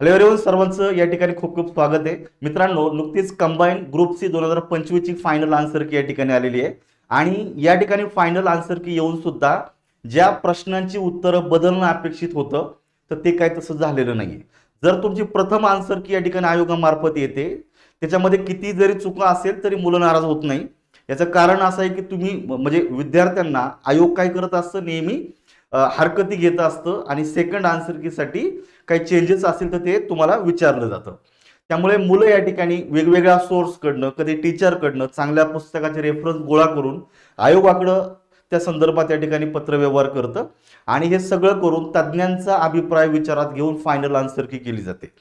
Hello everyone, सर्वांचं या ठिकाणी खूप खूप स्वागत आहे. मित्रांनो, नुकतीच कंबाईन ग्रुप सी 2025 ची फायनल आन्सर की या ठिकाणी आलेली आहे आणि या ठिकाणी फायनल आन्सर की येऊन सुद्धा ज्या प्रश्नांची उत्तरं बदलणं अपेक्षित होतं तर ते काय तसं झालेलं नाहीये. जर तुमची प्रथम आन्सर की या ठिकाणी आयोगामार्फत येते, त्याच्यामध्ये किती जरी चुका असेल तरी मुलं नाराज होत नाही. याचं कारण असं आहे की तुम्ही म्हणजे विद्यार्थ्यांना आयोग काय करत असतं, नेहमी हरकती घेत असतं आणि सेकंड आन्सर कीसाठी काही चेंजेस असेल तर ते तुम्हाला विचारलं जातं. त्यामुळे मुलं या ठिकाणी वेगवेगळ्या सोर्सकडनं, कधी टीचरकडनं चांगल्या पुस्तकाचे रेफरन्स गोळा करून आयोगाकडं त्या संदर्भात या ठिकाणी पत्रव्यवहार करतं आणि हे सगळं करून तज्ज्ञांचा अभिप्राय विचारात घेऊन फायनल आन्सर की केली जाते.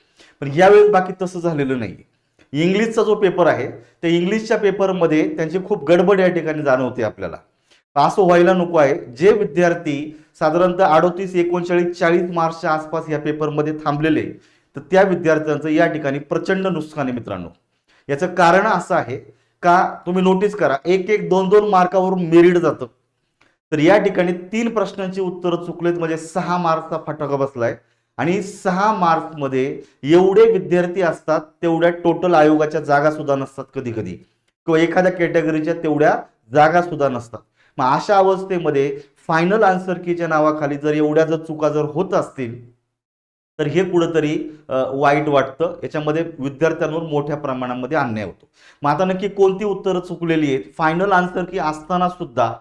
पण यावेळेस बाकी तसं झालेलं नाही. इंग्लिशचा जो पेपर आहे त्या इंग्लिशच्या पेपरमध्ये त्यांची खूप गडबड या ठिकाणी जाणवते आपल्याला. असं व्हायला नको आहे. जे विद्यार्थी साधारणतः 38, 39, 40 मार्क्सच्या आसपास या पेपरमध्ये थांबलेले तर त्या विद्यार्थ्यांचं या ठिकाणी प्रचंड नुकसान आहे मित्रांनो. याचं कारण असं आहे का, तुम्ही नोटीस करा, एक एक दोन दोन मार्कावरून मेरिट जातं. तर या ठिकाणी 3 प्रश्नांची उत्तरं चुकलेत म्हणजे 6 मार्क्सचा फटका बसलाय आणि 6 मार्क्समध्ये एवढे विद्यार्थी असतात तेवढ्या टोटल आयोगाच्या जागा सुद्धा नसतात कधी कधी, किंवा एखाद्या कॅटेगरीच्या तेवढ्या जागा सुद्धा नसतात. मग अशा अवस्थेमध्ये फायनल आन्सर कीच्या नावाखाली जर एवढ्या जर चुका जर होत असतील तर हे कुठंतरी वाईट वाटतं. याच्यामध्ये विद्यार्थ्यांवर मोठ्या प्रमाणामध्ये अन्याय होतो. मग आता नक्की कोणती उत्तरं चुकलेली आहेत, फायनल आन्सर की असताना सुद्धा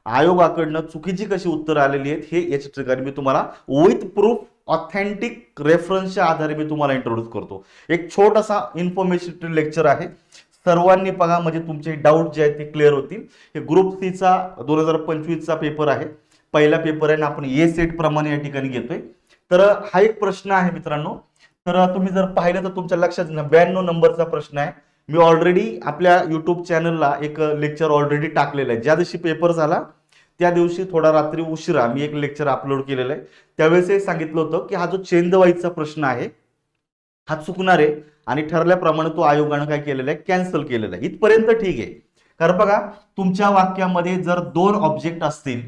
आयोगाकडनं चुकीची कशी उत्तरं आलेली आहेत, हे याच्या ठिकाणी मी तुम्हाला विथ प्रूफ ऑथेंटिक रेफरन्सच्या आधारे मी तुम्हाला इंट्रोड्यूस करतो. एक छोटासा इन्फॉर्मेशन लेक्चर आहे, सर्वांनी बघा म्हणजे तुमचे डाऊट जे आहेत ते क्लिअर होतील. हे ग्रुप सी चा 2025 चा पेपर आहे, पहिला पेपर आहे ना, आपण ए सेट प्रमाणे या ठिकाणी घेतोय. तर हा एक प्रश्न आहे मित्रांनो. तर तुम्ही जर पाहिलं तर तुमच्या लक्षात 92 नंबरचा प्रश्न आहे. मी ऑलरेडी आपल्या युट्यूब चॅनलला एक लेक्चर ऑलरेडी टाकलेलं आहे. ज्या दिवशी पेपर झाला त्या दिवशी थोडा रात्री उशिरा मी एक लेक्चर अपलोड केलेलं आहे. त्यावेळेस हे सांगितलं होतं की हा जो चेंज द वाईजचा प्रश्न आहे हा चुकणार आहे आणि ठरल्याप्रमाणे तो आयोगानं काय केलेला आहे, कॅन्सल केलेला आहे. इथपर्यंत ठीक आहे. कारण बघा, तुमच्या वाक्यामध्ये जर 2 ऑब्जेक्ट असतील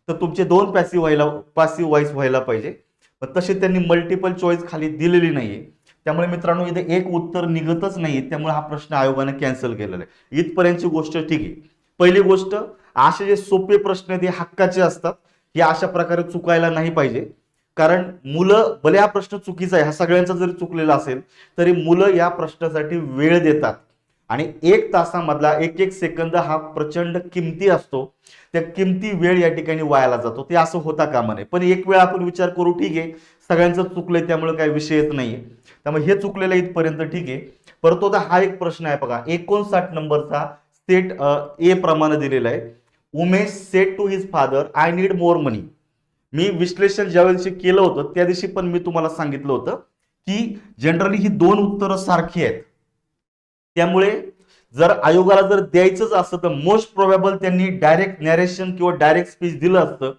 तर तुमचे 2 पॅसिव्ह वॉइस व्हायला पाहिजे. पण तसे त्यांनी मल्टिपल चॉईस खाली दिलेली नाहीये. त्यामुळे मित्रांनो इथे एक उत्तर निघतच नाहीये. त्यामुळे हा प्रश्न आयोगाने कॅन्सल केलेला आहे. इथपर्यंतची गोष्ट ठीक आहे. पहिली गोष्ट, असे जे सोपे प्रश्न आहेत हे हक्काचे असतात. हे अशा प्रकारे चुकायला नाही पाहिजे. कारण मुलं, भले हा प्रश्न चुकीचा आहे, हा सगळ्यांचा जरी चुकलेला असेल तरी मुलं या प्रश्नासाठी वेळ देतात आणि 1 तासामधला एक एक सेकंद हा प्रचंड किमती असतो. त्या किमती वेळ या ठिकाणी वायाला जातो. ते असं होता कामा नये. पण एक वेळ आपण विचार करू, ठीक आहे सगळ्यांचं चुकलंय त्यामुळे काही विषयच नाहीये, त्यामुळे हे चुकलेलं इथपर्यंत ठीक आहे. परंतु आता हा एक प्रश्न आहे बघा, 59 नंबरचा, सेट ए प्रमाणे दिलेला आहे. Umesh said to his father, I need more money. मी विश्लेषण ज्या दिवशी केलं होतं त्या दिवशी पण मी तुम्हाला सांगितलं होतं की जनरली ही 2 उत्तरं सारखी आहेत. त्यामुळे जर आयोगाला जर द्यायचंच असतं तर मोस्ट प्रोबेबल त्यांनी डायरेक्ट नॅरेशन किंवा डायरेक्ट स्पीच दिलं असतं.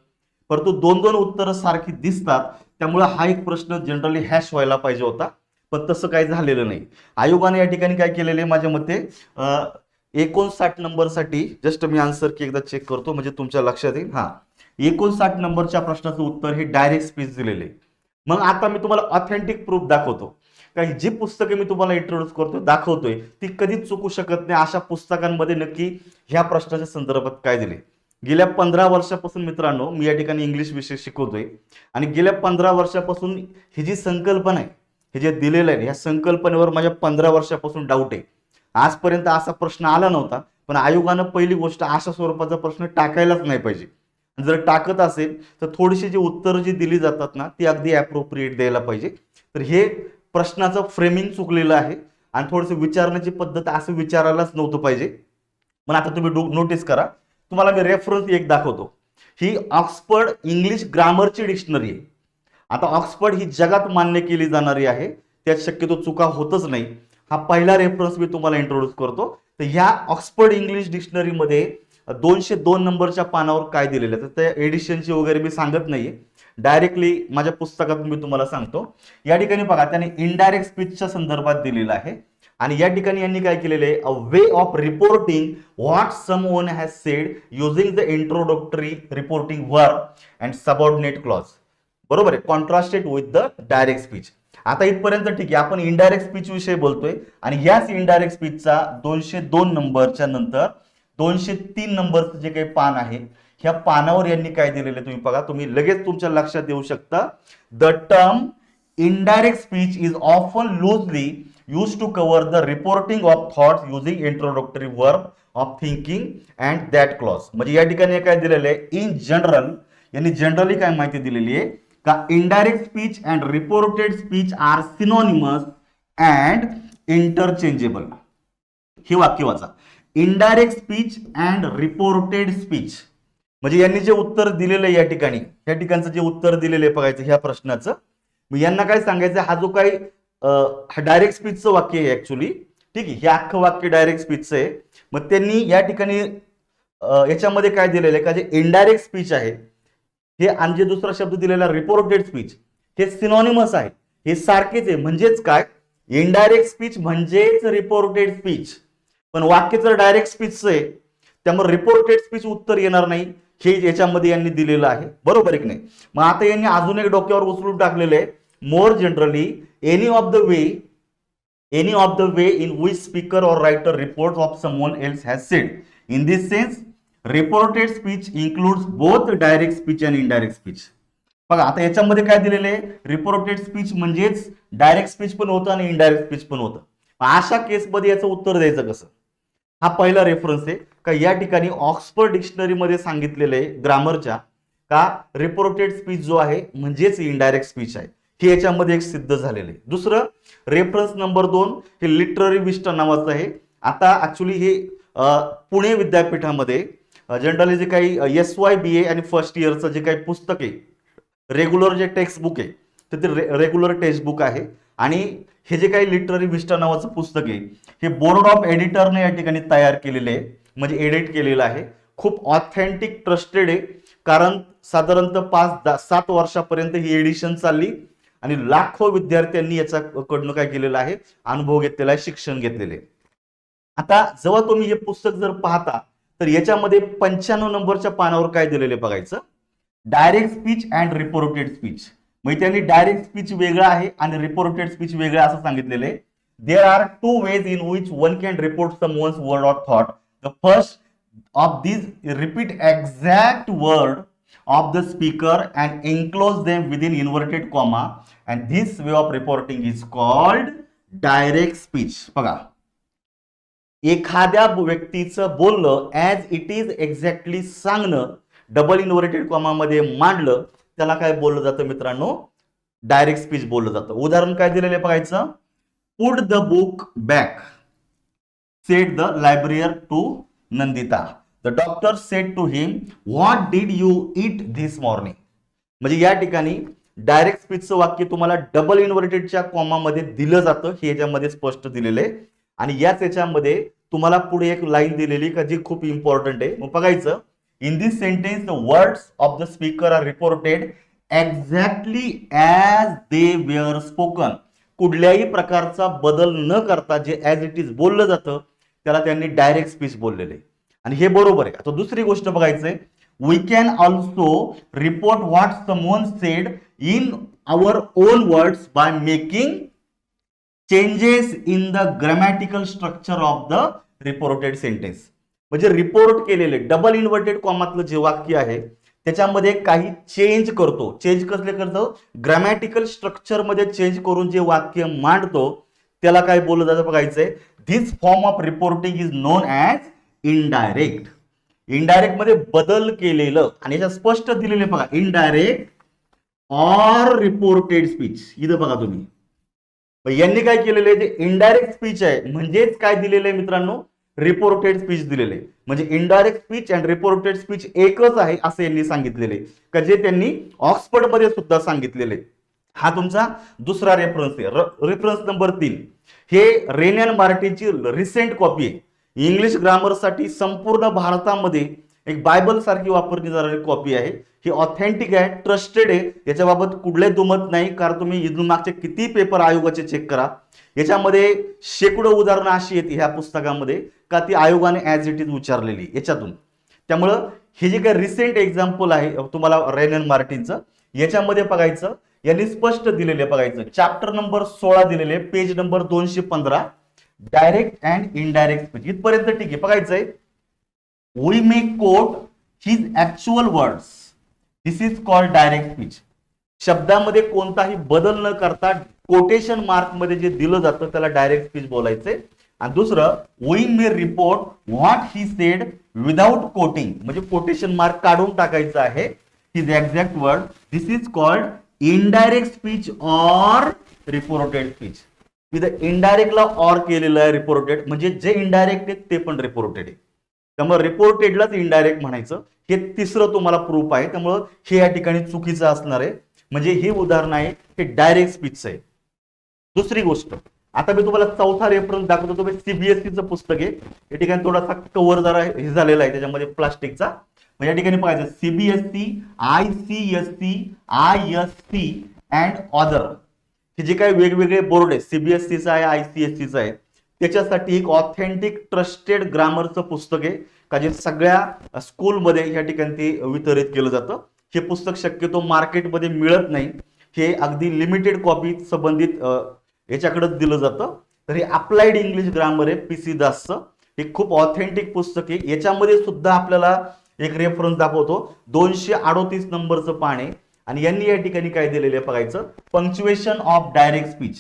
परंतु 2-2 उत्तरं सारखी दिसतात, त्यामुळे हा एक प्रश्न जनरली हॅश व्हायला पाहिजे होता. पण तसं काही झालेलं नाही. आयोगाने या ठिकाणी काय केलेलं आहे, माझ्या मते 59 नंबरसाठी जस्ट मी आन्सर की एकदा चेक करतो म्हणजे तुमच्या लक्षात येईल. हा, 59 नंबरच्या प्रश्नाचं उत्तर हे डायरेक्ट स्पीच दिलेले. मग आता मी तुम्हाला ऑथेंटिक प्रूफ दाखवतो. काही जी पुस्तके मी तुम्हाला इंट्रोड्यूस करतोय, दाखवतोय, ती कधीच चुकू शकत नाही. अशा पुस्तकांमध्ये नक्की ह्या प्रश्नाच्या संदर्भात काय दिले. गेल्या 15 वर्षापासून मित्रांनो मी या ठिकाणी इंग्लिश विषय शिकवतोय आणि गेल्या 15 वर्षापासून ही जी संकल्पना आहे, हे जे दिलेलं आहे, ह्या संकल्पनेवर माझ्या 15 वर्षापासून डाऊट आहे. आजपर्यंत असा प्रश्न आला नव्हता. पण आयोगानं पहिली गोष्ट, अशा स्वरूपाचा प्रश्न टाकायलाच नाही पाहिजे. जर टाकत असेल तर थोडीशी जी उत्तरं जी दिली जातात ना ती अगदी ॲप्रोप्रिएट द्यायला पाहिजे. तर हे प्रश्नाचं फ्रेमिंग चुकलेलं आहे आणि थोडंसं विचारण्याची पद्धत असं विचारायलाच नव्हतं पाहिजे. पण आता तुम्ही नोटीस करा, तुम्हाला मी रेफरन्स एक दाखवतो. ही ऑक्सफर्ड इंग्लिश ग्रामरची डिक्शनरी आहे. आता ऑक्सफर्ड ही जगात मान्य केली जाणारी आहे, त्यात शक्यतो चुका होतच नाही. हा पहिला रेफरन्स मी तुम्हाला इंट्रोड्यूस करतो. तर ह्या ऑक्सफर्ड इंग्लिश डिक्शनरीमध्ये 202 नंबरच्या पानावर काय दिलेलं आहे, तर त्या एडिशनची वगैरे मी सांगत नाहीये, डायरेक्टली माझ्या पुस्तकात मी तुम्हाला सांगतो. या ठिकाणी बघा, त्याने इनडायरेक्ट स्पीचच्या संदर्भात दिलेलं आहे आणि या ठिकाणी यांनी काय केलेलं आहे, a way of reporting what someone has said using the introductory reporting verb and subordinate clause. बरोबर आहे, contrasted with the direct speech. आता इथपर्यंत ठीक आहे, आपण इनडायरेक्ट स्पीच विषयी बोलतोय आणि याच इनडायरेक्ट स्पीचचा 202 नंबरच्या नंतर 203 नंबरचं जे काही पान आहे, ह्या पानावर यांनी काय दिलेलं तुम्ही बघा, तुम्ही लगेच तुमच्या लक्षात येऊ शकता. The term indirect speech is often loosely used to cover the reporting of thoughts using introductory verb of thinking and that clause. म्हणजे या ठिकाणी काय दिलेलं आहे, इन जनरल, यांनी जनरली काय माहिती दिलेली आहे का, indirect speech and reported speech are synonymous and interchangeable. हे वाक्य वाचा, indirect speech and reported speech. म्हणजे यांनी जे उत्तर दिलेलं आहे या ठिकाणचं जे उत्तर दिलेलं आहे बघायचं ह्या प्रश्नाचं, मग यांना काय सांगायचं, हा जो काही हा डायरेक्ट स्पीचचं वाक्य आहे ऍक्च्युली, ठीक आहे, हे अख्खं वाक्य डायरेक्ट स्पीचचं आहे. मग त्यांनी या ठिकाणी याच्यामध्ये काय दिलेलं आहे का, जे इनडायरेक्ट स्पीच आहे हे आणि जे दुसरा शब्द दिलेला रिपोर्टेड स्पीच, हे सिनोनिमस आहे, हे सारखेच आहे. म्हणजेच काय, इनडायरेक्ट स्पीच म्हणजेच रिपोर्टेड स्पीच, पण वाक्य जर डायरेक्ट स्पीचचं आहे त्यामुळे रिपोर्टेड स्पीच उत्तर येणार नाही, हे याच्यामध्ये यांनी दिलेलं आहे. बरोबर आहे की नाही. मग आता यांनी अजून एक डोक्यावर उचलून टाकलेलं आहे, more generally any of the way in which speaker or writer reports of someone else has said. In this sense, reported speech includes both direct speech and indirect speech. बघा आता याच्यामध्ये काय दिलेलं आहे, रिपोर्टेड स्पीच म्हणजेच direct speech पण होतं आणि इनडायरेक्ट स्पीच पण होतं. अशा केसमध्ये याचं उत्तर द्यायचं कसं, हा पहिला रेफरन्स आहे का, या ठिकाणी ऑक्सफर्ड डिक्शनरीमध्ये सांगितलेलं आहे ग्रामरच्या का रिपोर्टेड स्पीच जो आहे म्हणजेच इनडायरेक्ट स्पीच आहे, हे याच्यामध्ये एक सिद्ध झालेलं आहे. दुसरं रेफरन्स नंबर 2 हे लिटररी विस्टन नावाचं आहे. आता ऍक्च्युली हे पुणे विद्यापीठामध्ये जनरली जे काही SYBA आणि फर्स्ट इयरचं जे काही पुस्तक आहे, रेग्युलर जे टेक्स्ट बुक आहे तर ते रेग्युलर टेक्स्ट बुक आहे. आणि हे जे काही लिटररी विस्टन नावाचं पुस्तक आहे हे बोर्ड ऑफ एडिटरने या ठिकाणी तयार केलेले आहे, म्हणजे एडिट केलेलं आहे. खूप ऑथेंटिक ट्रस्टेड आहे, कारण साधारणतः 5-7 वर्षापर्यंत ही एडिशन चालली आणि लाखो विद्यार्थ्यांनी याच्याकडनं काय केलेलं आहे, अनुभव घेतलेला आहे, शिक्षण घेतलेले आहे. आता जेव्हा तुम्ही हे पुस्तक जर पाहता तर याच्यामध्ये 95 नंबरच्या पानावर काय दिलेले बघायचं, direct speech and reported speech. म्हणजे त्यांनी डायरेक्ट स्पीच वेगळं आहे आणि रिपोर्टेड स्पीच वेगळं असं सांगितलेलं आहे. There are 2 ways in which one can report someone's word or thought. The first of these repeat exact word of the speaker and enclose them within inverted comma, and this way of reporting is called direct speech. बघा, एखाद्या व्यक्तीचं बोलणं as it is exactly सांगणं, double inverted comma मध्ये मांडलं, त्याला काय बोललं जातं मित्रांनो, डायरेक्ट स्पीच बोललं जातं. उदाहरण काय दिलेलं बघायचं, put the book back said the librarian to Nandita. The doctor said to him, what did you eat this morning. म्हणजे या ठिकाणी डायरेक्ट स्पीचचं वाक्य तुम्हाला डबल इन्व्हर्टेडच्या कॉमामध्ये दिलं जातं, हे याच्यामध्ये स्पष्ट दिलेलं आहे. आणि याच याच्यामध्ये तुम्हाला पुढे एक लाईन दिलेली का जी खूप इम्पॉर्टंट आहे. मग बघायचं, in this sentence the words of the speaker are reported exactly as they were spoken. कुठल्याही प्रकारचा बदल न करता जे ॲज इट इज बोललं जातं त्याला त्यांनी डायरेक्ट स्पीच बोललेलं आहे, आणि हे बरोबर आहे. आता दुसरी गोष्ट बघायचंय, we can also report what someone said in our own words by making changes in the grammatical structure of the reported sentence. म्हणजे रिपोर्ट केलेले डबल इन्व्हर्टेड कॉमातलं जे वाक्य आहे त्याच्यामध्ये काही चेंज करतो. चेंज कसले करतो, ग्रामॅटिकल स्ट्रक्चर मध्ये चेंज करून जे वाक्य मांडतो त्याला काय बोललं जातं बघायचंय. This form of reporting is non as indirect. Indirect मध्ये बदल केलेलं, आणि याच्यात स्पष्ट दिलेले बघा, इनडायरेक्ट ऑर रिपोर्टेड स्पीच. इथं बघा तुम्ही, यांनी काय केलेलं आहे, जे इनडायरेक्ट स्पीच आहे म्हणजेच काय दिलेलं आहे मित्रांनो, रिपोर्टेड स्पीच दिलेले. म्हणजे indirect speech and reported speech एकच आहे असं यांनी सांगितलेले, का जे त्यांनी ऑक्सफर्ड मध्ये सुद्धा सांगितलेले. हा तुमचा दुसरा रेफरन्स आहे. रेफरन्स नंबर 3 हे रेन अँड मार्टिनची रिसेंट कॉपी आहे. इंग्लिश ग्रामरसाठी संपूर्ण भारतामध्ये एक बायबल सारखी वापरली जाणारी कॉपी आहे. ही ऑथेंटिक आहे, ट्रस्टेड आहे, याच्याबाबत कुठले दुमत नाही. कारण तुम्ही इथून मागचे किती पेपर आयोगाचे चेक करा, याच्यामध्ये शेकडो उदाहरणं अशी आहेत ह्या पुस्तकामध्ये का ती आयोगाने ॲज इट इज उच्चारलेली याच्यातून. त्यामुळं हे जे काही रिसेंट एक्झाम्पल आहे तुम्हाला रेन अँड मार्टिनचं, याच्यामध्ये बघायचं, यांनी स्पष्ट दिलेले बघायचं. चॅप्टर नंबर 16 दिलेले, page number 215, direct and indirect speech. इथपर्यंत ठीक आहे. बघायचंय, we may quote his actual words, this is called direct speech. शब्दामध्ये कोणताही बदल न करता कोटेशन मार्क मध्ये जे दिलं जातं त्याला डायरेक्ट स्पीच बोलायचंय. आणि दुसरं, we may report what he said without quoting, म्हणजे कोटेशन मार्क काढून टाकायचं आहे, his exact word, this is called indirect speech or reported speech. तिथं इनडायरेक्टला ऑर केलेलं आहे रिपोर्टेड, म्हणजे जे इनडायरेक्ट आहे ते पण रिपोर्टेड आहे. त्यामुळे रिपोर्टेडलाच इनडायरेक्ट म्हणायचं. हे तिसरं तुम्हाला प्रूफ आहे, त्यामुळं हे या ठिकाणी चुकीचं असणार आहे. म्हणजे हे उदाहरण आहे हे डायरेक्ट स्पीच आहे. दुसरी गोष्ट, आता मी तुम्हाला चौथा रेफरन्स दाखवतो. तुम्ही सीबीएसईचं पुस्तक आहे. या ठिकाणी थोडासा कव्हर जरा हे झालेला आहे त्याच्यामध्ये प्लास्टिकचा. या ठिकाणी पाहायचं CBSE, ICSE, ISC and other, हे जे काही वेगवेगळे बोर्ड आहेत, सीबीएसईचा आहे, ICSEचा आहे, त्याच्यासाठी एक ऑथेंटिक ट्रस्टेड ग्रामरचं पुस्तक आहे का जे सगळ्या स्कूलमध्ये या ठिकाणी ते वितरित केलं जातं. हे पुस्तक शक्यतो मार्केटमध्ये मिळत नाही. हे अगदी लिमिटेड कॉपी संबंधित याच्याकडेच दिलं जातं. तर हे अप्लाइड इंग्लिश ग्रामर आहे, PC दासचं. हे खूप ऑथेंटिक पुस्तक आहे. याच्यामध्ये सुद्धा आपल्याला एक रेफरन्स दाखवतो, 238 नंबरचं पान आहे. आणि यांनी या ठिकाणी काय दिलेलं आहे बघायचं, पंक्च्युएशन ऑफ डायरेक्ट स्पीच.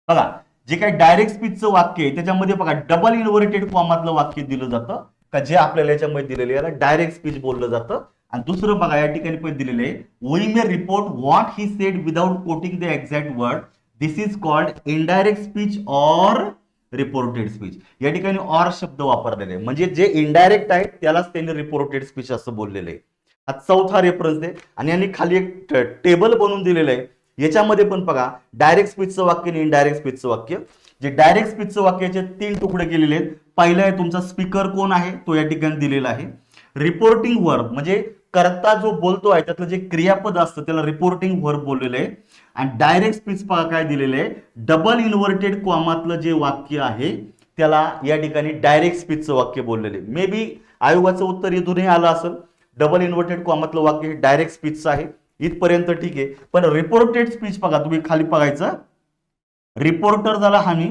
बघा, जे काही डायरेक्ट स्पीचचं वाक्य आहे त्याच्यामध्ये बघा डबल इन्व्हर्टेड कॉमातलं वाक्य दिलं जातं का जे आपल्याला याच्यामध्ये दिलेलं याला डायरेक्ट स्पीच बोललं जातं. आणि दुसरं बघा या ठिकाणी पण दिलेलं आहे, we may report what he said without quoting the exact word, this is called indirect speech or reported speech. या ठिकाणी ऑर शब्द वापरलेले आहे, म्हणजे जे इनडायरेक्ट आहे त्यालाच त्यांनी रिपोर्टेड स्पीच असं बोललेलं आहे. हा चौथा रेफरन्स आहे. आणि यांनी खाली एक टेबल बनवून दिलेलं आहे. याच्यामध्ये पण बघा डायरेक्ट स्पीचचं वाक्य आणि इनडायरेक्ट स्पीचचं वाक्य. जे डायरेक्ट स्पीचचं वाक्याचे 3 तुकडे केलेले आहेत. पहिला आहे तुमचा स्पीकर कोण आहे तो या ठिकाणी दिलेला आहे. रिपोर्टिंग वर्ब म्हणजे करता जो बोलतो आहे त्यातलं जे क्रियापद असतं त्याला रिपोर्टिंग वर्ब बोललेलं आहे. आणि डायरेक्ट स्पीच पहा काय दिलेलं आहे, डबल इन्व्हर्टेड कॉमातलं जे वाक्य आहे त्याला या ठिकाणी डायरेक्ट स्पीचचं वाक्य बोललेले. मे बी आयोगाचं उत्तर इथूनही आलं असेल. डबल इन्व्हर्टेड कॉमातलं वाक्य हे डायरेक्ट स्पीचचं आहे. इथपर्यंत ठीक आहे. पण रिपोर्टेड स्पीच बघा, तुम्ही खाली बघायचं, रिपोर्टर झाला हानी,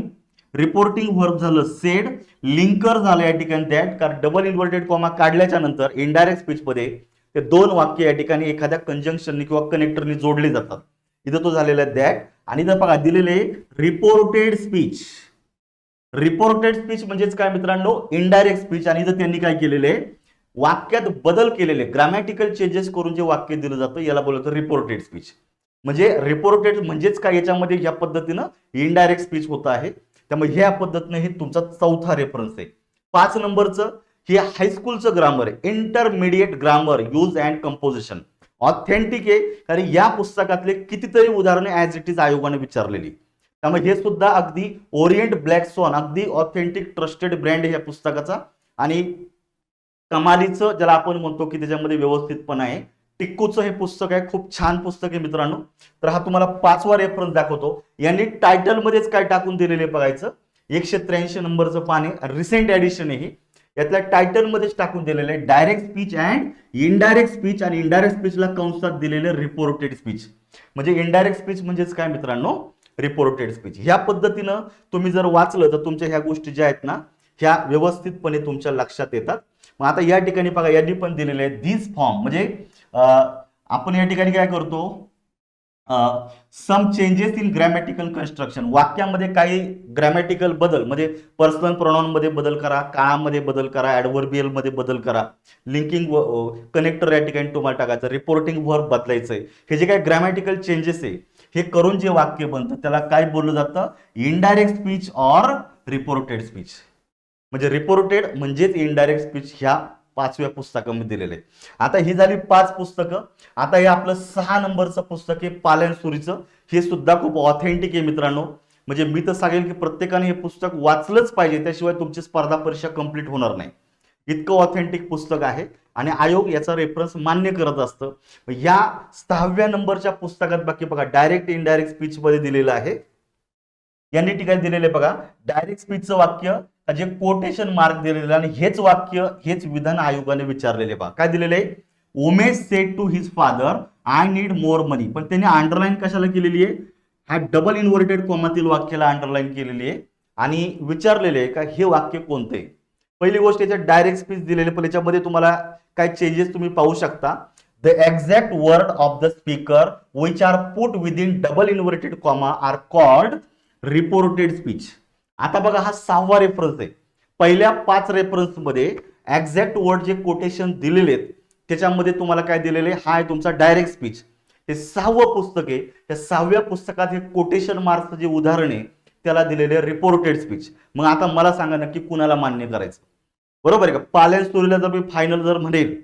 रिपोर्टिंग वर्ब झालं सेड, लिंकर झालं या ठिकाणी दॅट. कारण डबल इन्व्हर्टेड कॉमा काढल्याच्या नंतर इनडायरेक्ट स्पीच मध्ये ते 2 वाक्य या ठिकाणी एखाद्या कंजंक्शननी किंवा कनेक्टरनी जोडले जातात. इथं तो झालेला आहे दॅट. आणि इथं बघा दिलेले रिपोर्टेड स्पीच. रिपोर्टेड स्पीच म्हणजेच काय मित्रांनो, इनडायरेक्ट स्पीच. आणि इथं त्यांनी काय केलेलं आहे, वाक्यात बदल केलेले, ग्रामॅटिकल चेंजेस करून जे वाक्य दिलं जातं याला बोलतो रिपोर्टेड स्पीच. म्हणजे रिपोर्टेड म्हणजेच काय, याच्यामध्ये या पद्धतीनं इनडायरेक्ट स्पीच होत आहे. त्यामुळे ह्या पद्धतीने हे तुमचा चौथा रेफरन्स आहे. 5 नंबरचं हे हायस्कूलचं ग्रामर आहे, intermediate grammar use and composition. Authentic आहे कारण या पुस्तकातले कितीतरी उदाहरणे ऍज इट इज आयोगाने विचारलेली. त्यामुळे हे सुद्धा अगदी ओरिएंट ब्लॅक स्वान, अगदी ऑथेंटिक ट्रस्टेड ब्रँड आहे या पुस्तकाचा. आणि कमालीचं ज्याला आपण म्हणतो की त्याच्यामध्ये व्यवस्थितपणा आहे. टिक्कूचं हे पुस्तक आहे, खूप छान पुस्तक आहे मित्रांनो. तर हा तुम्हाला 5वा रेफरन्स दाखवतो. यांनी टायटल मध्येच काय टाकून दिलेले बघायचं, 183 नंबरचं पान आहे, रिसेंट एडिशन आहे. यातल्या टायटल मध्येच टाकून दिलेलं आहे direct speech and indirect speech. आणि इनडायरेक्ट स्पीचला कंसात दिलेलं रिपोर्टेड स्पीच. म्हणजे इनडायरेक्ट स्पीच म्हणजेच काय मित्रांनो, रिपोर्टेड स्पीच. ह्या पद्धतीनं तुम्ही जर वाचलं तर तुमच्या ह्या गोष्टी ज्या आहेत ना ह्या व्यवस्थितपणे तुमच्या लक्षात येतात. मग आता या ठिकाणी बघा यांनी पण दिलेले आहे दिस फॉर्म. म्हणजे आपण या ठिकाणी काय करतो, some changes in grammatical construction. वाक्यामध्ये काही ग्रॅमॅटिकल बदल म्हणजे पर्सनल प्रोनाउन मध्ये बदल करा, काळामध्ये बदल करा, ऍडव्हर्बियल मध्ये बदल करा, लिंकिंग कनेक्टर या ठिकाणी तुम्हाला टाकायचं, रिपोर्टिंग वर्ब बदलायचंय. हे जे काही ग्रॅमॅटिकल चेंजेस आहे हे करून जे वाक्य बनतं त्याला काय बोललं जातं, indirect speech or reported speech. म्हणजे रिपोर्टेड म्हणजेच इनडायरेक्ट स्पीच ह्या 5व्या पुस्तकामध्ये दिलेले. आता ही झाली 5 पुस्तकं. आता हे आपलं 6 नंबरचं पुस्तक आहे पालन सुरीचं. हे सुद्धा खूप ऑथेंटिक आहे मित्रांनो. म्हणजे मी तर सांगेन की प्रत्येकाने हे पुस्तक वाचलंच पाहिजे, त्याशिवाय तुमची स्पर्धा परीक्षा कंप्लीट होणार नाही. इतकं ऑथेंटिक पुस्तक आहे आणि आयोग याचा रेफरन्स मान्य करत असतं. या 6व्या नंबरच्या पुस्तकात बाकी बघा डायरेक्ट इनडायरेक्ट स्पीच मध्ये दिलेलं आहे. यांनी ठिकाणी दिलेले बघा डायरेक्ट स्पीचचं वाक्य जे कोटेशन मार्क दिलेलं आणि हेच वाक्य हेच विधान आयोगाने विचारलेले बघा काय दिलेले, Umesh said to his father I need more money, पण त्यांनी अंडरलाईन कशाला केलेली आहे? हा डबल इन्व्हर्टेड कॉमातील वाक्याला अंडरलाईन केलेली आहे आणि विचारलेले आहे का हे वाक्य कोणते. पहिली गोष्ट याच्यात डायरेक्ट स्पीच दिलेले, पण याच्यामध्ये तुम्हाला काय चेंजेस तुम्ही पाहू शकता. The exact word of the speaker which are put within double inverted comma are called reported speech. आता बघा हा 6वा रेफरन्स आहे. पहिल्या 5 रेफरन्स मध्ये एक्झॅक्ट वर्ड जे कोटेशन दिलेले आहेत त्याच्यामध्ये तुम्हाला काय दिलेले, हा आहे तुमचा डायरेक्ट स्पीच. हे 6वं पुस्तक आहे, त्या 6व्या पुस्तकात हे कोटेशन मार्क्सचं जे उदाहरण आहे त्याला दिलेले रिपोर्टेड स्पीच. मग आता मला सांगा नक्की कुणाला मान्य करायचं, बरोबर आहे का? पालन स्टोरीला जर मी फायनल जर म्हणेल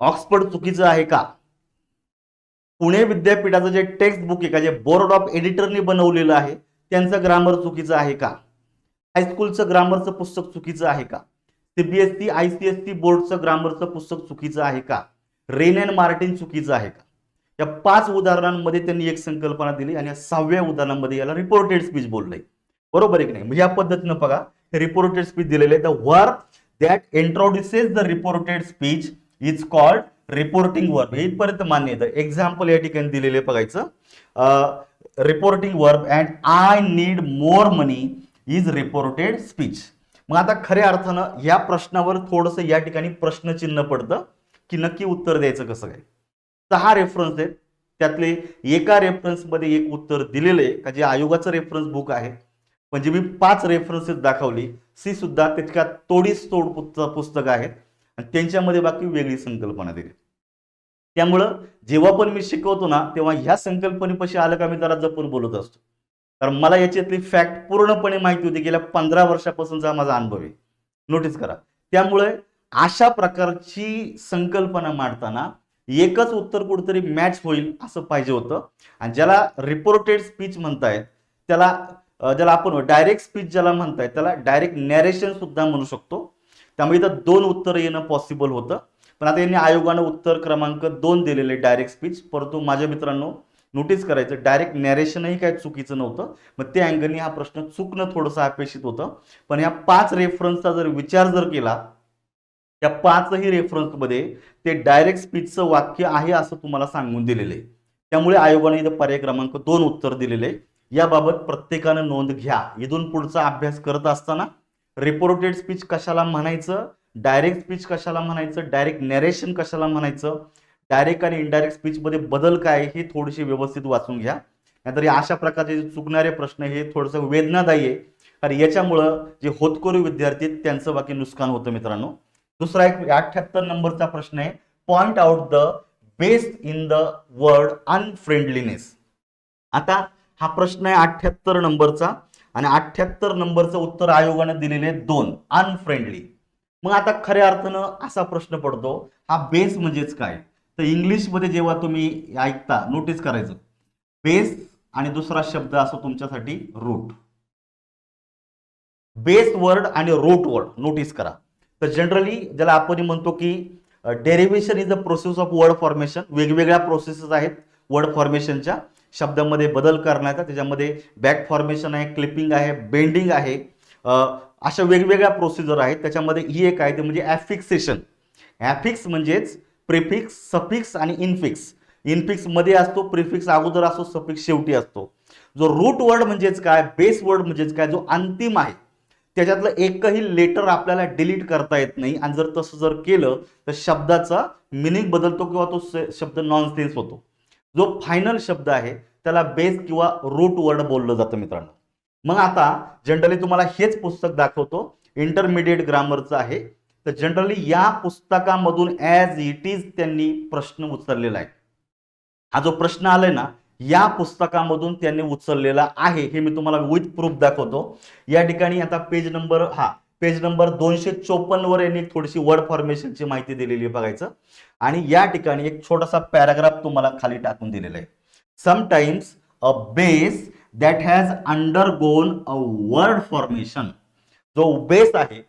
ऑक्सफर्ड चुकीचं आहे का? पुणे विद्यापीठाचं जे टेक्स्ट बुक आहे का, जे बोर्ड ऑफ एडिटरनी बनवलेलं आहे त्यांचं ग्रामर चुकीचं आहे का? हायस्कूलचं ग्रामरचं पुस्तक चुकीचं आहे का? सीबीएसई आयसीएससी बोर्डचं ग्रामरचं पुस्तक चुकीचं आहे का? रेन अँड मार्टिन चुकीचं आहे का? या 5 उदाहरणांमध्ये त्यांनी एक संकल्पना दिली आणि या 6व्या उदाहरणामध्ये याला रिपोर्टेड स्पीच बोललंय, बरोबर आहे की नाही? म्हणजे या पद्धतीनं बघा रिपोर्टेड स्पीच दिलेले. The verb that introduces the reported speech is called reporting verb. हे इथपर्यंत मान्य आहे. एक्झाम्पल या ठिकाणी दिलेले बघायचं, reporting verb and I need more money is reported speech. मग आता खऱ्या अर्थानं या प्रश्नावर थोडंसं या ठिकाणी प्रश्नचिन्ह पडतं की नक्की उत्तर द्यायचं कसं काय. 6 रेफरन्स आहेत, त्यातले एका रेफरन्समध्ये एक उत्तर दिलेलं आहे का जे आयोगाचं रेफरन्स बुक आहे. म्हणजे मी 5 रेफरन्सेस दाखवली, सी सुद्धा त्याच्यात तोडीस तोड पुस्तक आहेत आणि त्यांच्यामध्ये बाकी वेगळी संकल्पना दिली. त्यामुळं जेव्हा पण मी शिकवतो ना तेव्हा ह्या संकल्पनेपाशी आलं का मी जरा जपून बोलत असतो, कारण मला याच्यातली फॅक्ट पूर्णपणे माहिती होती. गेल्या 15 वर्षापासूनचा माझा अनुभव आहे, नोटीस करा. त्यामुळे अशा प्रकारची संकल्पना मांडताना एकच उत्तर कुठेतरी मॅच होईल असं पाहिजे होतं. आणि ज्याला रिपोर्टेड स्पीच म्हणतायत त्याला, ज्याला आपण डायरेक्ट स्पीच ज्याला म्हणतायत त्याला डायरेक्ट नॅरेशन सुद्धा म्हणू शकतो. त्यामुळे इथं 2 उत्तर येणं पॉसिबल होतं. पण आता यांनी आयोगानं उत्तर क्रमांक 2 दिलेले डायरेक्ट स्पीच. परंतु माझ्या मित्रांनो नोटीस करायचं डायरेक्ट नॅरेशनही काय चुकीचं नव्हतं. मग त्या अँगलनी हा प्रश्न चुकणं थोडंसं अपेक्षित होतं. पण या 5 रेफरन्सचा जर विचार जर केला, त्या 5ही रेफरन्समध्ये ते डायरेक्ट स्पीचचं वाक्य आहे असं तुम्हाला सांगून दिलेलं आहे. त्यामुळे आयोगाने इथं पर्याय क्रमांक 2 उत्तर दिलेले. याबाबत प्रत्येकानं नोंद घ्या. इथून पुढचा अभ्यास करत असताना रिपोर्टेड स्पीच कशाला म्हणायचं, डायरेक्ट स्पीच कशाला म्हणायचं, डायरेक्ट नॅरेशन कशाला म्हणायचं, डायरेक्ट आणि इनडायरेक्ट स्पीच मध्ये बदल काय हे थोडीशी व्यवस्थित वाचून घ्या. नाहीतर अशा प्रकारचे चुकणारे प्रश्न हे थोडंसं वेदनादायी आहे, कारण याच्यामुळं जे होतकरू विद्यार्थी आहेत त्यांचं बाकी नुकसान होतं मित्रांनो. दुसरा एक 78 नंबरचा प्रश्न आहे, point out the best in the word unfriendliness. आता हा प्रश्न आहे 78 नंबरचा आणि 78 नंबरचं उत्तर आयोगाने दिलेले 2 अनफ्रेंडली. मग आता खऱ्या अर्थानं असा प्रश्न पडतो, हा बेस म्हणजेच काय? तर इंग्लिशमध्ये जेव्हा तुम्ही ऐकता नोटीस करायचं, बेस आणि दुसरा शब्द असो तुमच्यासाठी रूट. बेस वर्ड आणि रूट वर्ड नोटीस करा. तर जनरली ज्याला आपण म्हणतो की derivation is the process of word formation. वेगवेगळ्या प्रोसेसेस आहेत वर्ड फॉर्मेशनच्या, शब्दामध्ये बदल करण्याचा. त्याच्यामध्ये बॅक फॉर्मेशन आहे, क्लिपिंग आहे, बेंडिंग आहे, अशा वेगवेगळ्या प्रोसिजर आहेत. त्याच्यामध्ये ही एक आहे ते म्हणजे ॲफिक्सेशन. ॲफिक्स म्हणजेच प्रिफिक्स, सफिक्स आणि इनफिक्स. इनफिक्स मध्ये असतो, प्रिफिक्स अगोदर असतो, सफिक्स शेवटी असतो. जो रूट वर्ड म्हणजेच काय, बेस वर्ड म्हणजेच काय, जो अंतिम आहे त्याच्यातलं एकही लेटर आपल्याला डिलीट करता येत नाही. आणि जर तसं जर केलं तर शब्दाचा मिनिंग बदलतो किंवा तो शब्द नॉनसेन्स होतो. जो फायनल शब्द आहे त्याला बेस किंवा रूट वर्ड बोललं जातं मित्रांनो. मग आता जनरली तुम्हाला हेच पुस्तक दाखवतो, इंटरमिडिएट ग्रामरचं आहे. तर जनरली या पुस्तकामधून ॲज इट इज त्यांनी प्रश्न उचललेला आहे. हा जो प्रश्न आलाय ना या पुस्तकामधून त्यांनी उचललेला आहे, हे मी तुम्हाला विथ प्रूफ दाखवतो. या ठिकाणी आता पेज नंबर 254 वर यांनी थोडीशी वर्ड फॉर्मेशनची माहिती दिलेली आहे बघायचं. आणि या ठिकाणी एक छोटासा पॅराग्राफ तुम्हाला खाली टाकून दिलेला आहे. Sometimes a base that has undergone a word formation. जो बेस आहे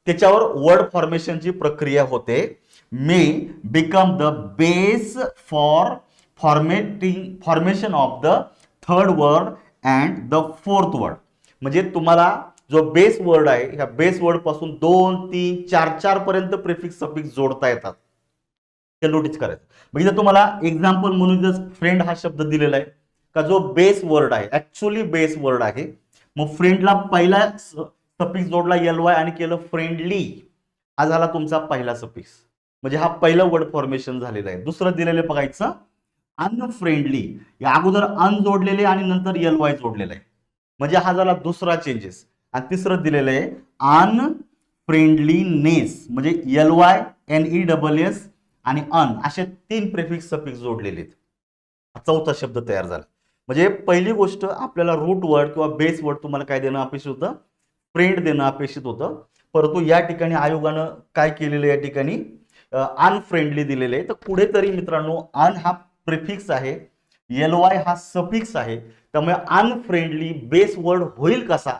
त्याच्यावर वर्ड फॉर्मेशनची प्रक्रिया होते, may become the base for formation of the third word and the fourth word. म्हणजे तुम्हाला जो बेस वर्ड आहे ह्या बेस वर्ड पासून 2, 3, 4 पर्यंत प्रिफिक्स सफिक्स जोडता येतात. ते नोटीस करायचं. म्हणजे इथं तुम्हाला एक्झाम्पल म्हणून जर फ्रेंड हा शब्द दिलेला आहे का, जो बेस वर्ड आहे, ऍक्च्युअली बेस वर्ड आहे. मग फ्रेंडला पहिला सफिक्स जोडला LY आणि केलं फ्रेंडली, हा झाला तुमचा पहिला सफिक्स. म्हणजे हा पहिला वर्ड फॉर्मेशन झालेला आहे. दुसरं दिलेलं बघायचं अनफ्रेंडली, या अगोदर अन जोडलेले आणि नंतर LY जोडलेला आहे, म्हणजे हा झाला दुसरा चेंजेस. आणि तिसरं दिलेलं आहे अनफ्रेंडलीनेस, म्हणजे LY NESS आणि अन असे 3 प्रेफिक्स सफिक्स जोडलेले आहेत. चौथा शब्द तयार झाला. म्हणजे पहिली गोष्ट आपल्याला रूट वर्ड किंवा बेस वर्ड तुम्हाला काय देणं अपेक्षित होतं, फ्रेंड देणं अपेक्षित होतं. परंतु या ठिकाणी आयोगानं काय केलेलं, या ठिकाणी अनफ्रेंडली दिलेले आहे. तर कुठेतरी मित्रांनो अन हा प्रिफिक्स आहे, LY हा सफिक्स आहे, त्यामुळे अनफ्रेंडली बेस वर्ड होईल कसा,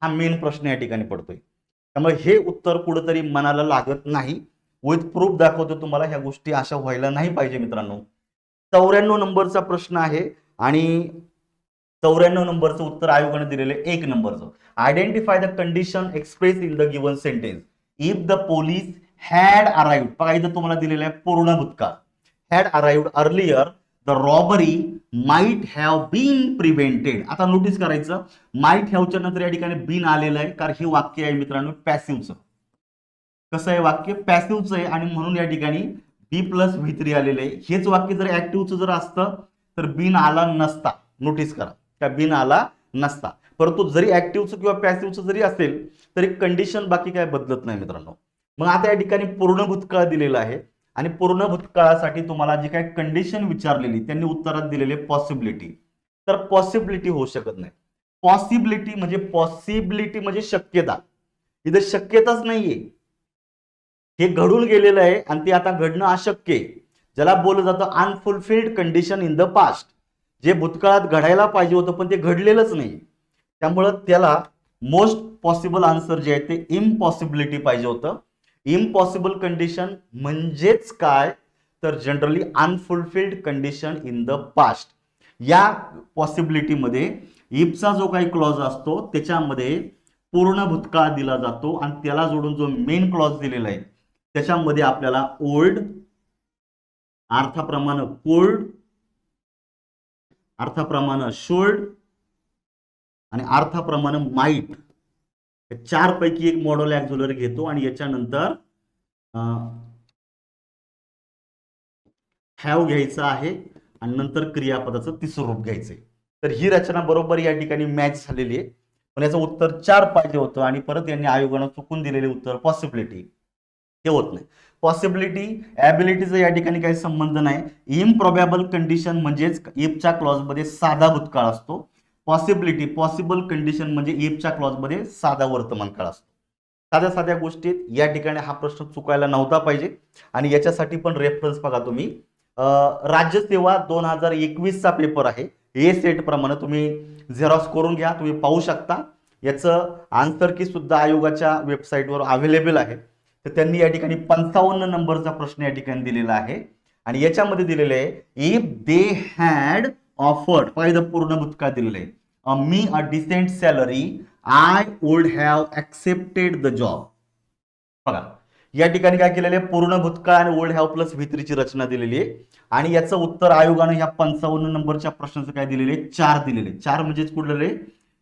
हा मेन प्रश्न या ठिकाणी पडतोय. त्यामुळे हे उत्तर कुठेतरी मनाला लागत नाही. विथ प्रूफ दाखवतो तुम्हाला, ह्या गोष्टी अशा व्हायला नाही पाहिजे मित्रांनो. 94 नंबरचा प्रश्न आहे आणि 94 नंबरचं उत्तर आयोगाने दिलेले 1 नंबरचं. Identify the condition express in the given sentence if the police had arrived. बघा इथं तुम्हाला दिलेलं आहे पूर्ण भूतकाळ, had arrived earlier the robbery might have been prevented. आता नोटीस करायचं, माइट हॅवच्या नंतर या ठिकाणी बीन आलेलं आहे, कारण हे वाक्य आहे मित्रांनो पॅसिव्हचं. कसं आहे वाक्य पॅसिव्हचं आहे आणि म्हणून या ठिकाणी B+V3 आलेलं आहे. हेच वाक्य जर ऍक्टिव्हचं जर असतं तर बीन आला नसता. नोटीस करा, त्या बीन आला नसता. परंतु जरी ऍक्टिव्हचं किंवा पॅसिव्हचं जरी असेल तरी कंडिशन बाकी काय बदलत नाही मित्रांनो. मग आता या ठिकाणी पूर्ण भूतकाळ दिलेला आहे आणि पूर्ण भूतकाळासाठी तुम्हाला जी काही कंडिशन विचारलेली त्यांनी उत्तरात दिलेले पॉसिबिलिटी. तर पॉसिबिलिटी होऊ शकत नाही. पॉसिबिलिटी म्हणजे शक्यता. इथे शक्यताच नाहीये, हे घडून गेलेलं आहे आणि ते आता घडणं अशक्य आहे. ज्याला बोललं जातं unfulfilled condition in the past. जे भूतकाळात घडायला पाहिजे होतं पण ते घडलेलंच नाही. त्यामुळं त्याला मोस्ट पॉसिबल आन्सर जे आहे ते इम्पॉसिबिलिटी पाहिजे होतं. इम्पॉसिबल कंडिशन म्हणजेच काय, तर generally unfulfilled condition in the past. या पॉसिबिलिटीमध्ये इफचा जो काही क्लॉज असतो त्याच्यामध्ये पूर्ण भूतकाळ दिला जातो आणि त्याला जोडून जो मेन क्लॉज दिलेला आहे त्याच्यामध्ये आपल्याला ओल्ड अर्थाप्रमाणे कोल्ड, अर्थाप्रमाणे शोल्ड आणि अर्थाप्रमाणे माइट, 4 पैकी एक मॉडल ऍक्झुलरी घेतो आणि याच्यानंतर हॅव घ्यायचं आहे आणि नंतर क्रियापदाचं तिसरं रूप घ्यायचंय. तर ही रचना बरोबर या ठिकाणी मॅच झालेली आहे. पण याचं उत्तर 4 पाहिजे होतं आणि परत यांनी आयोगानं चुकून दिलेले उत्तर पॉसिबिलिटी, हे होत नाही. पॉसिबिलिटी ॲबिलिटीचा या ठिकाणी काही संबंध नाही. इम्प्रॉबॅबल कंडिशन म्हणजेच इफच्या क्लॉजमध्ये साधा भूतकाळ असतो. पॉसिबल कंडिशन म्हणजे इफच्या क्लॉजमध्ये साधा वर्तमान काळ असतो. साध्या साध्या गोष्टीत या ठिकाणी हा प्रश्न चुकायला नव्हता पाहिजे. आणि याच्यासाठी पण रेफरन्स बघा तुम्ही, राज्यसेवा 2021चा पेपर आहे. ए सेट प्रमाणे तुम्ही झेरॉक्स करून घ्या, तुम्ही पाहू शकता. याचं आन्सर की सुद्धा आयोगाच्या वेबसाईटवर अवेलेबल आहे. तर त्यांनी या ठिकाणी 55 नंबरचा प्रश्न या ठिकाणी दिलेला आहे आणि याच्यामध्ये दिलेले आहे इफ दे हॅड ऑफर्ड, पाहिजे पूर्ण भूतकाळ दिलेलं आहे, मी a decent salary I would have accepted the job. बघा या ठिकाणी काय केलेलं आहे, पूर्ण भूतकाळ आणि वुड हॅव प्लस V3 ची रचना दिलेली आहे आणि याचं उत्तर आयोगानं ह्या 55 नंबरच्या प्रश्नाचं काय दिलेले 4 दिलेले. 4 म्हणजेच कुठले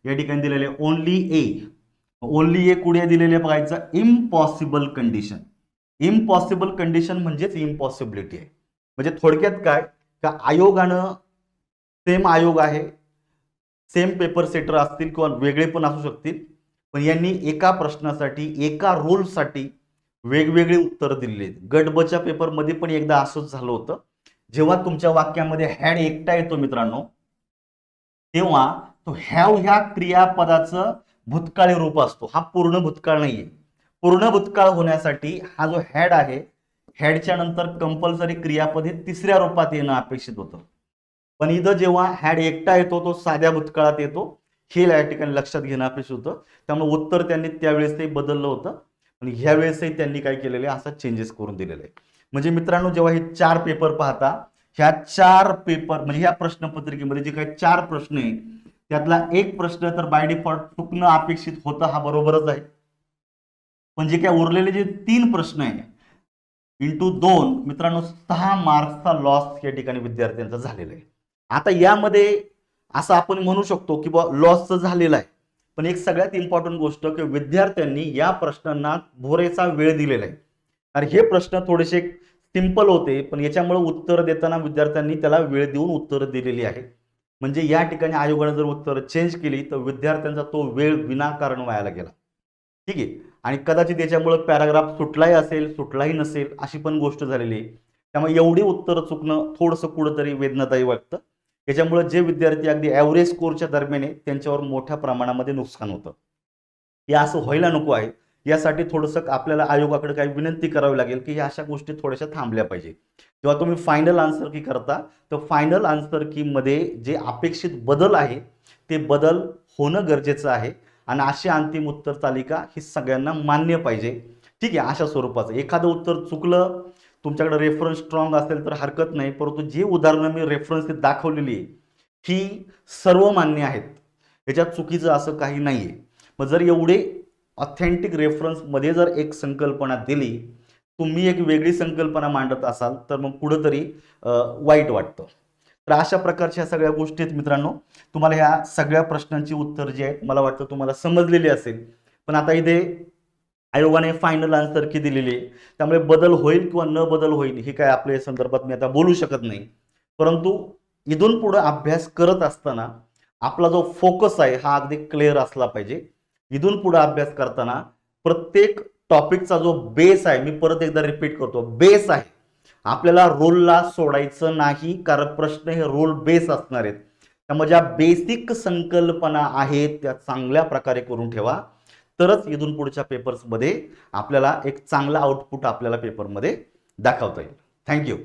या ठिकाणी दिलेले ओनली ए कुठे दिलेले बघायचं, इम्पॉसिबल कंडिशन. इम्पॉसिबल कंडिशन म्हणजेच इम्पॉसिबिलिटी आहे. म्हणजे थोडक्यात काय का आयोगानं, सेम आयोग आहे, सेम पेपर सेटर असतील किंवा वेगळे पण असू शकतील, पण यांनी एका प्रश्नासाठी एका रूलसाठी वेगवेगळे उत्तर दिलेले आहेत. गट ब च्या पेपरमध्ये पण एकदा असंच झालं होतं. जेव्हा तुमच्या वाक्यामध्ये हॅड एकटा येतो मित्रांनो, तेव्हा तो हॅव ह्या क्रियापदाचं भूतकाळी रूप असतो. हा पूर्ण भूतकाळ नाहीये. पूर्ण भूतकाळ होण्यासाठी हा जो हॅड आहे, हॅडच्या नंतर कंपल्सरी क्रियापद हे तिसऱ्या रूपात येणं अपेक्षित होतं. पण इथं जेव्हा हॅड एकटा येतो तो साध्या भूतकाळात येतो, हे या ठिकाणी लक्षात घेणं अपेक्षित होतं. त्यामुळे उत्तर त्यांनी त्यावेळेसही बदललं होतं आणि ह्या वेळेसही त्यांनी काय केलेलं आहे, असा चेंजेस करून दिलेले आहे. म्हणजे मित्रांनो जेव्हा हे 4 पेपर पाहता, ह्या 4 पेपर म्हणजे ह्या प्रश्नपत्रिकेमध्ये जे काही 4 प्रश्न आहे त्यातला एक प्रश्न तर बाय डिफॉल्ट चुकणं अपेक्षित होतं, हा बरोबरच आहे. पण जे काय उरलेले जे 3 प्रश्न आहे इंटू 2 मित्रांनो 6 मार्क्सचा लॉस या ठिकाणी विद्यार्थ्यांचा झालेला आहे. आता यामध्ये असं आपण म्हणू शकतो की लॉसचं झालेलं आहे, पण एक सगळ्यात इम्पॉर्टंट गोष्ट की विद्यार्थ्यांनी या प्रश्नांना भोरेचा वेळ दिलेला आहे. आणि हे प्रश्न थोडेसे सिंपल होते, पण याच्यामुळे उत्तर देताना विद्यार्थ्यांनी त्याला वेळ देऊन उत्तर दिलेली आहे. म्हणजे या ठिकाणी आयोगाने जर उत्तर चेंज केली तर विद्यार्थ्यांचा तो वेळ विनाकारण वायाला गेला. ठीक आहे. आणि कदाचित याच्यामुळे पॅराग्राफ सुटलाही असेल, सुटलाही नसेल, अशी पण गोष्ट झालेली आहे. त्यामुळे एवढी उत्तर चुकणं थोडंसं कुठंतरी वेदनादायी वाटतं. याच्यामुळे जे विद्यार्थी अगदी ॲव्हरेज स्कोरच्या दरम्यान आहे त्यांच्यावर मोठ्या प्रमाणामध्ये नुकसान होतं. हे असं व्हायला नको आहे. यासाठी थोडंसं आपल्याला आयोगाकडे काही विनंती करावी लागेल की ह्या अशा गोष्टी थोड्याशा थांबल्या पाहिजे. जेव्हा तुम्ही फायनल आन्सर की करता तर फायनल आन्सर कीमध्ये जे अपेक्षित बदल आहे ते बदल होणं गरजेचं आहे. आणि अशी अंतिम उत्तर तालिका ही सगळ्यांना मान्य पाहिजे. ठीक आहे. अशा स्वरूपाचं एखादं उत्तर चुकलं, तुमच्याकडे रेफरन्स स्ट्रॉंग असेल तर हरकत नाही, परंतु जी उदाहरणं मी रेफरन्स दाखवलेली आहे ही सर्व मान्य आहेत. याच्यात चुकीचं असं काही नाही आहे. मग जर एवढे ऑथेंटिक रेफरन्समध्ये जर एक संकल्पना दिली, तुम्ही एक वेगळी संकल्पना मांडत असाल तर मग कुठंतरी वाईट वाटतं. तर अशा प्रकारच्या सगळ्या गोष्टी आहेत मित्रांनो. तुम्हाला ह्या सगळ्या प्रश्नांची उत्तर जी आहेत मला वाटतं तुम्हाला समजलेली असेल. पण आता इथे आयोगाने फायनल आन्सर की दिलेली आहे, त्यामुळे बदल होईल किंवा न बदल होईल हे काय आपल्या संदर्भात मी आता बोलू शकत नाही. परंतु इथून पुढे अभ्यास करत असताना आपला जो फोकस आहे हा अगदी क्लिअर असला पाहिजे. इथून पुढे अभ्यास करताना प्रत्येक टॉपिकचा जो बेस आहे, मी परत एकदा रिपीट करतो, बेस आहे. आपल्याला रोलला सोडायचं नाही, कारण प्रश्न हे रोल बेस असणार आहेत. त्यामुळे ज्या बेसिक संकल्पना आहेत त्या चांगल्या प्रकारे करून ठेवा, तरच इथून पुढच्या पेपर्समध्ये आपल्याला एक चांगला आउटपुट आपल्याला पेपरमध्ये दाखवता येईल. थँक्यू.